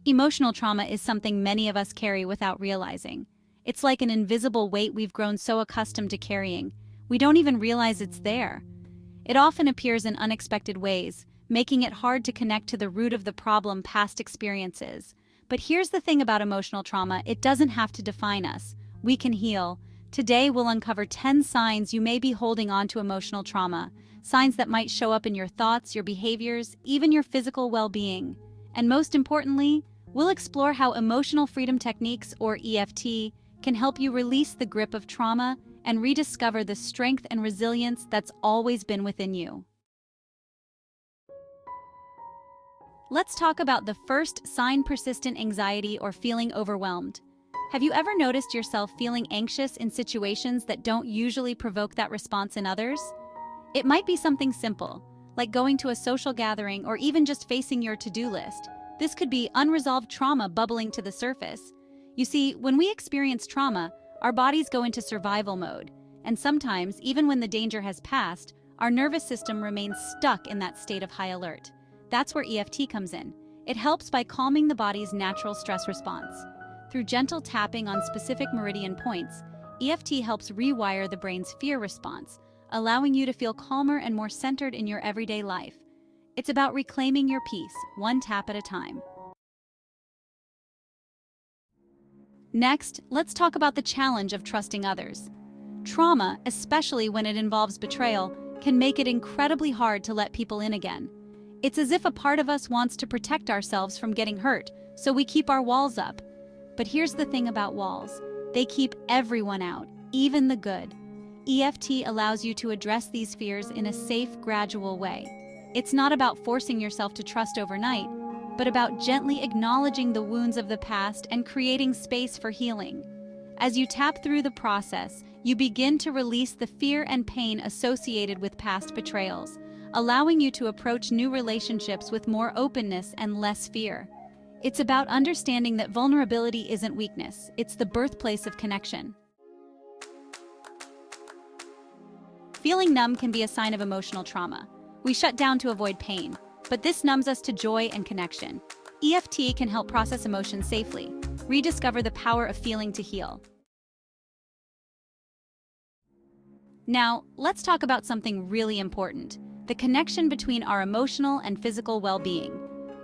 Emotional trauma is something many of us carry without realizing. It's like an invisible weight we've grown so accustomed to carrying, we don't even realize it's there. It often appears in unexpected ways, making it hard to connect to the root of the problem: past experiences. But here's the thing about emotional trauma: it doesn't have to define us. We can heal. Today we'll uncover 10 signs you may be holding on to emotional trauma, signs that might show up in your thoughts, your behaviors, even your physical well-being. And most importantly, we'll explore how emotional freedom techniques, or EFT, can help you release the grip of trauma and rediscover the strength and resilience that's always been within you. Let's talk about the first sign: persistent anxiety or feeling overwhelmed. Have you ever noticed yourself feeling anxious in situations that don't usually provoke that response in others? It might be something simple, like going to a social gathering or even just facing your to-do list. This could be unresolved trauma bubbling to the surface. You see, when we experience trauma, our bodies go into survival mode, and sometimes, even when the danger has passed, our nervous system remains stuck in that state of high alert. That's where EFT comes in. It helps by calming the body's natural stress response. Through gentle tapping on specific meridian points, EFT helps rewire the brain's fear response, allowing you to feel calmer and more centered in your everyday life. It's about reclaiming your peace, one tap at a time. Next, let's talk about the challenge of trusting others. Trauma, especially when it involves betrayal, can make it incredibly hard to let people in again. It's as if a part of us wants to protect ourselves from getting hurt, so we keep our walls up. But here's the thing about walls: they keep everyone out, even the good. EFT allows you to address these fears in a safe, gradual way. It's not about forcing yourself to trust overnight, but about gently acknowledging the wounds of the past and creating space for healing. As you tap through the process, you begin to release the fear and pain associated with past betrayals, allowing you to approach new relationships with more openness and less fear. It's about understanding that vulnerability isn't weakness, it's the birthplace of connection. Feeling numb can be a sign of emotional trauma. We shut down to avoid pain, but this numbs us to joy and connection. EFT can help process emotions safely, rediscover the power of feeling to heal. Now, let's talk about something really important: the connection between our emotional and physical well-being.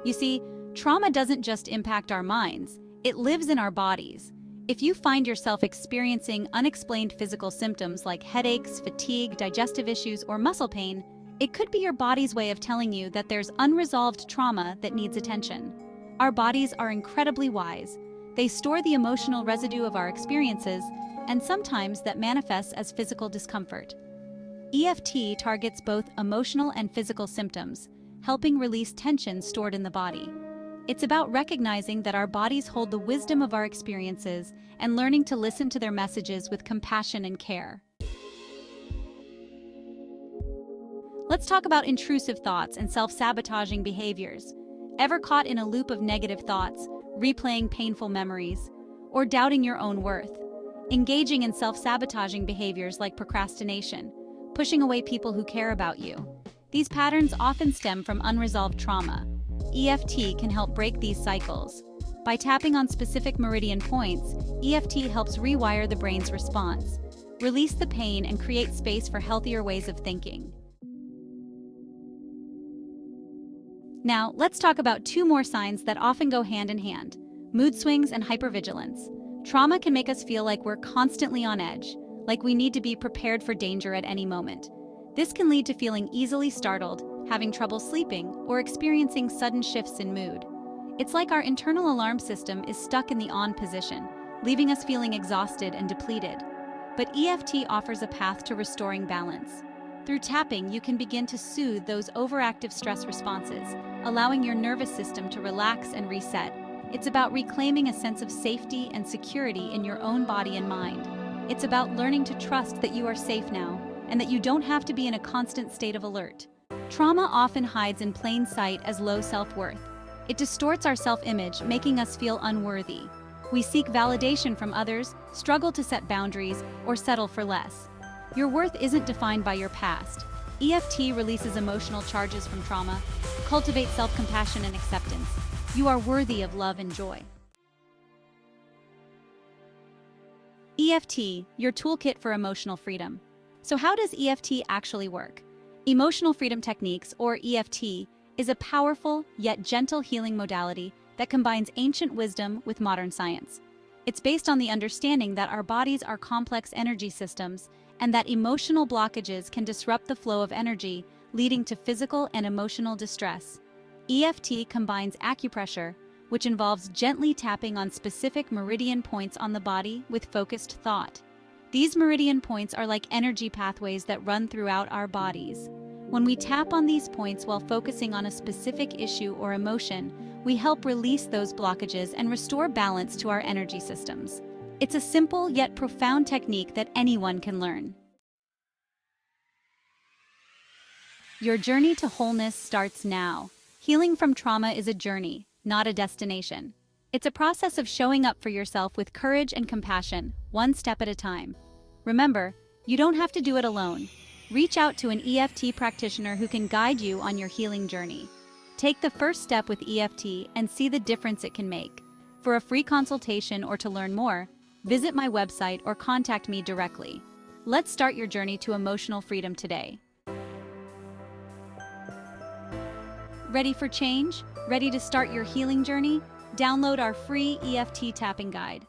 You see, trauma doesn't just impact our minds, it lives in our bodies. If you find yourself experiencing unexplained physical symptoms like headaches, fatigue, digestive issues, or muscle pain, it could be your body's way of telling you that there's unresolved trauma that needs attention. Our bodies are incredibly wise. They store the emotional residue of our experiences, and sometimes that manifests as physical discomfort. EFT targets both emotional and physical symptoms, helping release tension stored in the body. It's about recognizing that our bodies hold the wisdom of our experiences and learning to listen to their messages with compassion and care. Let's talk about intrusive thoughts and self-sabotaging behaviors. Ever caught in a loop of negative thoughts, replaying painful memories, or doubting your own worth? Engaging in self-sabotaging behaviors like procrastination, pushing away people who care about you. These patterns often stem from unresolved trauma. EFT can help break these cycles. By tapping on specific meridian points, EFT helps rewire the brain's response, release the pain, and create space for healthier ways of thinking. Now, let's talk about 2 more signs that often go hand in hand: mood swings and hypervigilance. Trauma can make us feel like we're constantly on edge, like we need to be prepared for danger at any moment. This can lead to feeling easily startled, having trouble sleeping, or experiencing sudden shifts in mood. It's like our internal alarm system is stuck in the on position, leaving us feeling exhausted and depleted. But EFT offers a path to restoring balance. Through tapping, you can begin to soothe those overactive stress responses, allowing your nervous system to relax and reset. It's about reclaiming a sense of safety and security in your own body and mind. It's about learning to trust that you are safe now, and that you don't have to be in a constant state of alert. Trauma often hides in plain sight as low self-worth. It distorts our self-image, making us feel unworthy. We seek validation from others, struggle to set boundaries, or settle for less. Your worth isn't defined by your past. EFT releases emotional charges from trauma, cultivates self-compassion and acceptance. You are worthy of love and joy. EFT, your toolkit for emotional freedom. So how does EFT actually work? Emotional Freedom Techniques, or EFT, is a powerful yet gentle healing modality that combines ancient wisdom with modern science. It's based on the understanding that our bodies are complex energy systems and that emotional blockages can disrupt the flow of energy, leading to physical and emotional distress. EFT combines acupressure, which involves gently tapping on specific meridian points on the body with focused thought. These meridian points are like energy pathways that run throughout our bodies. When we tap on these points while focusing on a specific issue or emotion, we help release those blockages and restore balance to our energy systems. It's a simple yet profound technique that anyone can learn. Your journey to wholeness starts now. Healing from trauma is a journey, not a destination. It's a process of showing up for yourself with courage and compassion, one step at a time. Remember, you don't have to do it alone. Reach out to an EFT practitioner who can guide you on your healing journey. Take the first step with EFT and see the difference it can make. For a free consultation or to learn more, visit my website or contact me directly. Let's start your journey to emotional freedom today. Ready for change? Ready to start your healing journey? Download our free EFT tapping guide.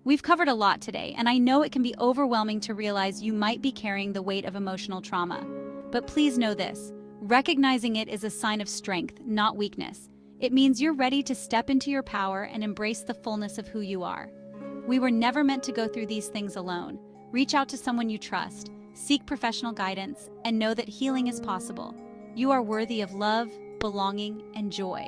We've covered a lot today, and I know it can be overwhelming to realize you might be carrying the weight of emotional trauma. But please know this, recognizing it is a sign of strength, not weakness. It means you're ready to step into your power and embrace the fullness of who you are. We were never meant to go through these things alone. Reach out to someone you trust, seek professional guidance, and know that healing is possible. You are worthy of love, belonging, and joy.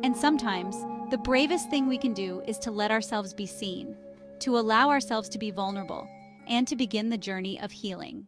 And sometimes, the bravest thing we can do is to let ourselves be seen, to allow ourselves to be vulnerable, and to begin the journey of healing.